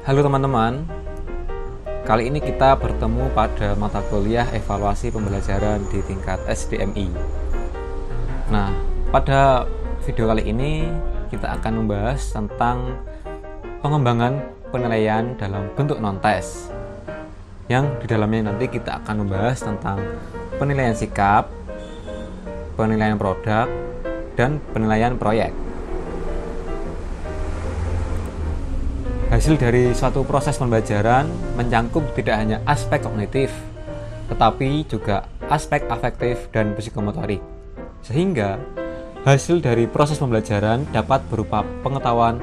Halo teman-teman, kali ini kita bertemu pada mata kuliah evaluasi pembelajaran di tingkat SDMI. Nah, pada video kali ini kita akan membahas tentang pengembangan penilaian dalam bentuk non-tes, yang di dalamnya nanti kita akan membahas tentang penilaian sikap, penilaian produk, dan penilaian proyek. Hasil dari suatu proses pembelajaran mencangkup tidak hanya aspek kognitif, tetapi juga aspek afektif dan psikomotorik. Sehingga hasil dari proses pembelajaran dapat berupa pengetahuan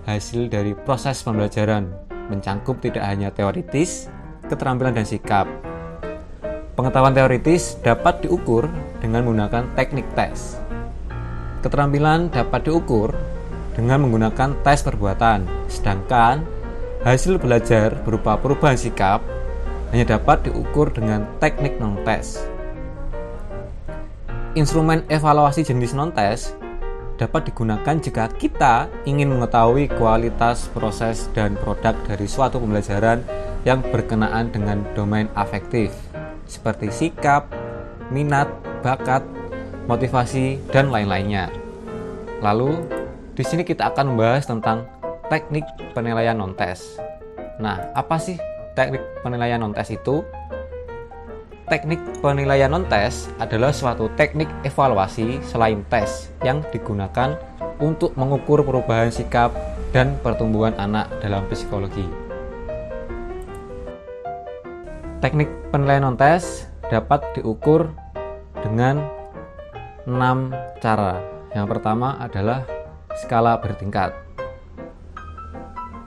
hasil dari proses pembelajaran, mencangkup tidak hanya teoritis, keterampilan dan sikap. Pengetahuan teoritis dapat diukur dengan menggunakan teknik tes. Keterampilan dapat diukur dengan menggunakan tes perbuatan, sedangkan hasil belajar berupa perubahan sikap hanya dapat diukur dengan teknik non-tes. Instrumen evaluasi jenis non-tes dapat digunakan jika kita ingin mengetahui kualitas proses dan produk dari suatu pembelajaran yang berkenaan dengan domain afektif, seperti sikap, minat, bakat, motivasi, dan lain-lainnya. Lalu, di sini kita akan membahas tentang teknik penilaian non-tes. Nah, apa sih teknik penilaian non-tes itu? Teknik penilaian non-tes adalah suatu teknik evaluasi selain tes yang digunakan untuk mengukur perubahan sikap dan pertumbuhan anak dalam psikologi. Teknik penilaian non-tes dapat diukur dengan 6 cara. Yang pertama adalah skala bertingkat.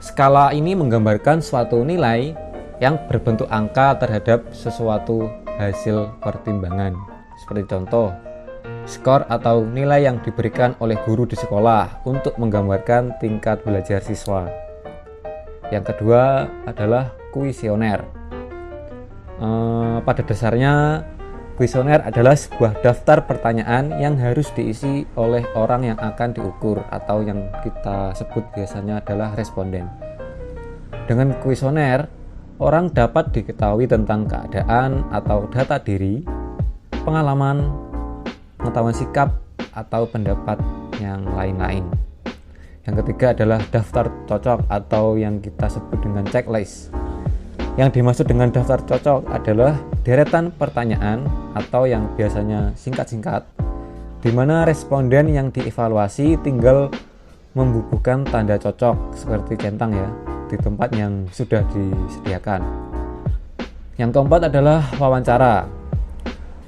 Skala ini menggambarkan suatu nilai yang berbentuk angka terhadap sesuatu hasil pertimbangan. Seperti contoh, skor atau nilai yang diberikan oleh guru di sekolah untuk menggambarkan tingkat belajar siswa. Yang kedua adalah kuesioner. Pada dasarnya, kuesioner adalah sebuah daftar pertanyaan yang harus diisi oleh orang yang akan diukur atau yang kita sebut biasanya adalah responden. Dengan kuesioner, orang dapat diketahui tentang keadaan atau data diri, pengalaman, pengetahuan sikap, atau pendapat yang lain-lain. Yang ketiga adalah daftar cocok atau yang kita sebut dengan checklist. Yang dimaksud dengan daftar cocok adalah deretan pertanyaan atau yang biasanya singkat-singkat, di mana responden yang dievaluasi tinggal membubuhkan tanda cocok seperti centang ya di tempat yang sudah disediakan. Yang keempat adalah wawancara.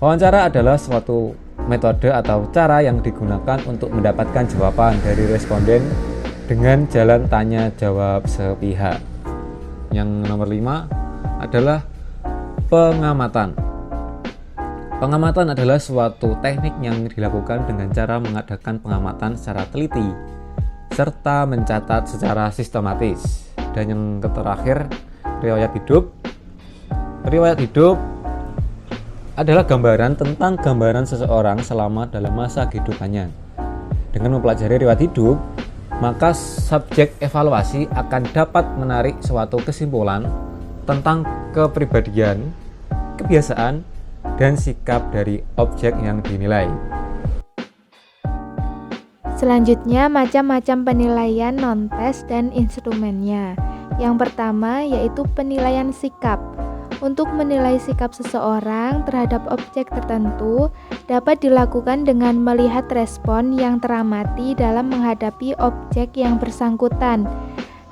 Wawancara adalah suatu metode atau cara yang digunakan untuk mendapatkan jawaban dari responden dengan jalan tanya jawab sepihak. Yang nomor 5 adalah pengamatan. Pengamatan adalah suatu teknik yang dilakukan dengan cara mengadakan pengamatan secara teliti serta mencatat secara sistematis. Dan yang terakhir, riwayat hidup. Riwayat hidup adalah gambaran tentang gambaran seseorang selama dalam masa kehidupannya. Dengan mempelajari riwayat hidup, maka subjek evaluasi akan dapat menarik suatu kesimpulan tentang kepribadian, kebiasaan, dan sikap dari objek yang dinilai. Selanjutnya, macam-macam penilaian non-tes dan instrumennya. Yang pertama yaitu penilaian sikap. Untuk menilai sikap seseorang terhadap objek tertentu dapat dilakukan dengan melihat respon yang teramati dalam menghadapi objek yang bersangkutan.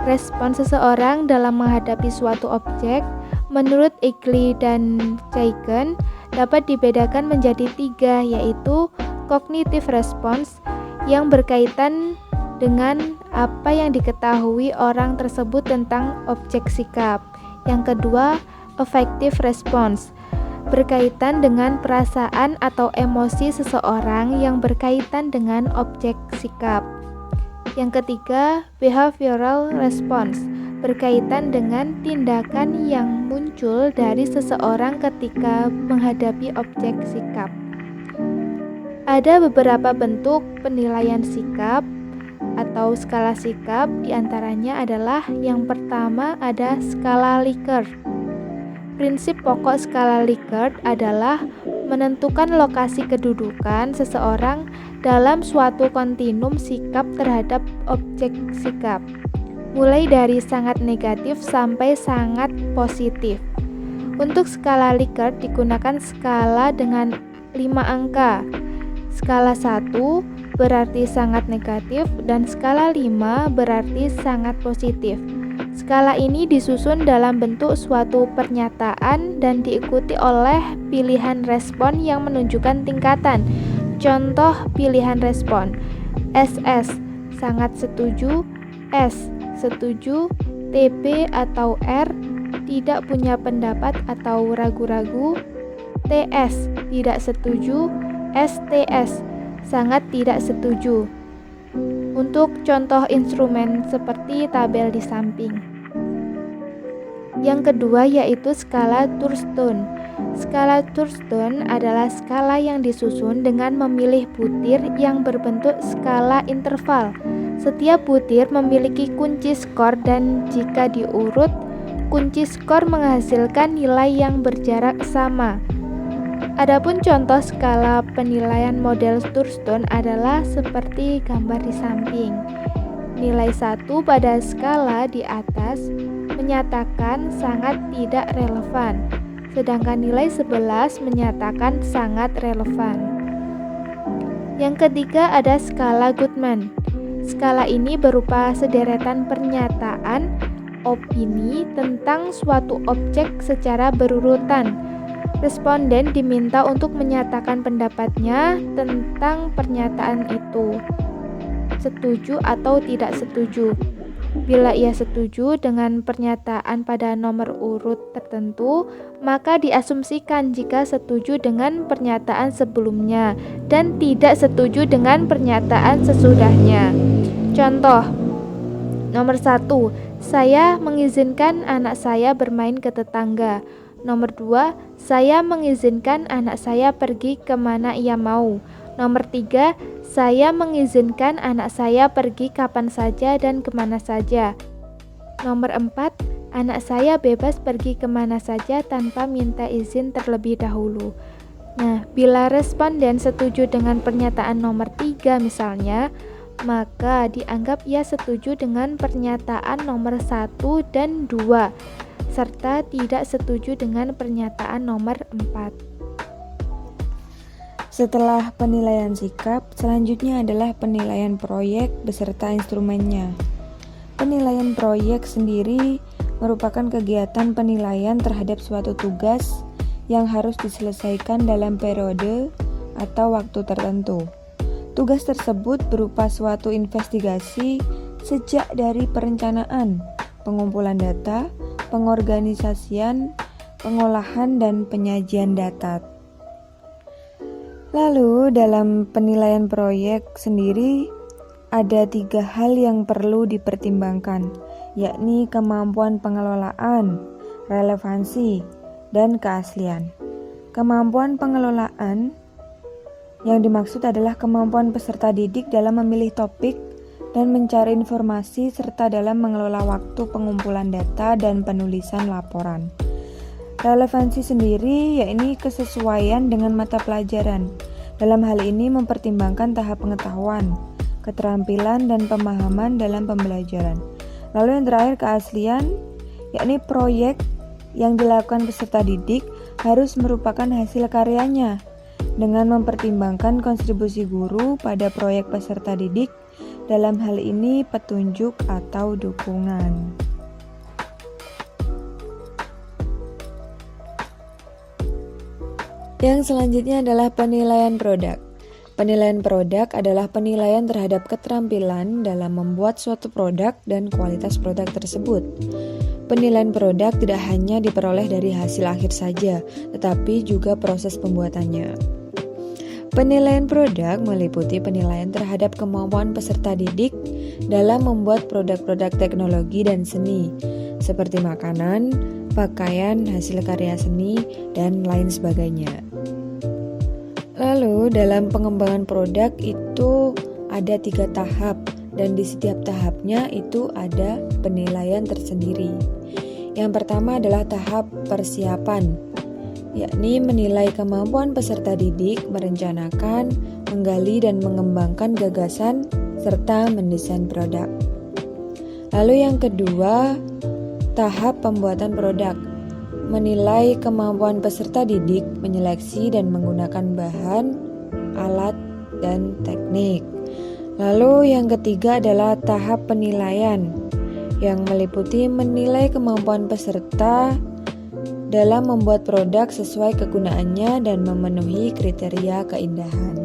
Respon seseorang dalam menghadapi suatu objek menurut Egli dan Chaiken dapat dibedakan menjadi 3, yaitu cognitive response yang berkaitan dengan apa yang diketahui orang tersebut tentang objek sikap. Yang kedua, affective response berkaitan dengan perasaan atau emosi seseorang yang berkaitan dengan objek sikap. Yang ketiga, behavioral response berkaitan dengan tindakan yang muncul dari seseorang ketika menghadapi objek sikap. Ada beberapa bentuk penilaian sikap. atau skala sikap diantaranya adalah yang pertama ada skala Likert. Prinsip pokok skala Likert adalah menentukan lokasi kedudukan seseorang dalam suatu kontinum sikap terhadap objek sikap, mulai dari sangat negatif sampai sangat positif. Untuk skala Likert digunakan skala dengan 5 angka. Skala 1 berarti sangat negatif dan skala 5 berarti sangat positif. Skala ini disusun dalam bentuk suatu pernyataan dan diikuti oleh pilihan respon yang menunjukkan tingkatan. Contoh pilihan respon: SS sangat setuju, S setuju, TB atau R tidak punya pendapat atau ragu-ragu, TS tidak setuju, STS sangat tidak setuju. Untuk contoh instrumen seperti tabel di samping. Yang kedua yaitu skala Thurston. Skala Thurston adalah skala yang disusun dengan memilih butir yang berbentuk skala interval. Setiap butir memiliki kunci skor dan jika diurut, kunci skor menghasilkan nilai yang berjarak sama. Adapun contoh skala penilaian model Thurston adalah seperti gambar di samping. Nilai 1 pada skala di atas menyatakan sangat tidak relevan, sedangkan nilai 11 menyatakan sangat relevan. Yang ketiga ada skala Goodman. Skala ini berupa sederetan pernyataan, opini tentang suatu objek secara berurutan. Responden diminta untuk menyatakan pendapatnya tentang pernyataan itu, setuju atau tidak setuju. Bila ia setuju dengan pernyataan pada nomor urut tertentu, maka diasumsikan jika setuju dengan pernyataan sebelumnya dan tidak setuju dengan pernyataan sesudahnya. Contoh, nomor 1, saya mengizinkan anak saya bermain ke tetangga. Nomor 2, saya mengizinkan anak saya pergi kemana ia mau. Nomor 3, saya mengizinkan anak saya pergi kapan saja dan kemana saja. Nomor 4, anak saya bebas pergi kemana saja tanpa minta izin terlebih dahulu. Nah, bila responden setuju dengan pernyataan nomor 3 misalnya, maka dianggap ia setuju dengan pernyataan nomor 1 dan 2. Serta tidak setuju dengan pernyataan nomor 4. Setelah penilaian sikap, selanjutnya adalah penilaian proyek beserta instrumennya. Penilaian proyek sendiri merupakan kegiatan penilaian terhadap suatu tugas yang harus diselesaikan dalam periode atau waktu tertentu. Tugas tersebut berupa suatu investigasi sejak dari perencanaan, pengumpulan data, pengorganisasian, pengolahan, dan penyajian data. Lalu dalam penilaian proyek sendiri ada 3 hal yang perlu dipertimbangkan, yakni kemampuan pengelolaan, relevansi, dan keaslian. Kemampuan pengelolaan yang dimaksud adalah kemampuan peserta didik dalam memilih topik dan mencari informasi serta dalam mengelola waktu pengumpulan data dan penulisan laporan. Relevansi sendiri yakni kesesuaian dengan mata pelajaran. Dalam hal ini mempertimbangkan tahap pengetahuan, keterampilan, dan pemahaman dalam pembelajaran. Lalu yang terakhir keaslian, yakni proyek yang dilakukan peserta didik harus merupakan hasil karyanya dengan mempertimbangkan kontribusi guru pada proyek peserta didik, dalam hal ini petunjuk atau dukungan. Yang selanjutnya adalah penilaian produk. Penilaian produk adalah penilaian terhadap keterampilan dalam membuat suatu produk dan kualitas produk tersebut. Penilaian produk tidak hanya diperoleh dari hasil akhir saja, tetapi juga proses pembuatannya. Penilaian produk meliputi penilaian terhadap kemampuan peserta didik dalam membuat produk-produk teknologi dan seni, seperti makanan, pakaian, hasil karya seni, dan lain sebagainya. Lalu dalam pengembangan produk itu ada 3 tahap. dan di setiap tahapnya itu ada penilaian tersendiri. Yang pertama adalah tahap persiapan, yakni menilai kemampuan peserta didik merencanakan, menggali dan mengembangkan gagasan serta mendesain produk. Lalu yang kedua, tahap pembuatan produk, menilai kemampuan peserta didik menyeleksi dan menggunakan bahan, alat, dan teknik. Lalu yang ketiga adalah tahap penilaian, yang meliputi menilai kemampuan peserta dalam membuat produk sesuai kegunaannya dan memenuhi kriteria keindahan.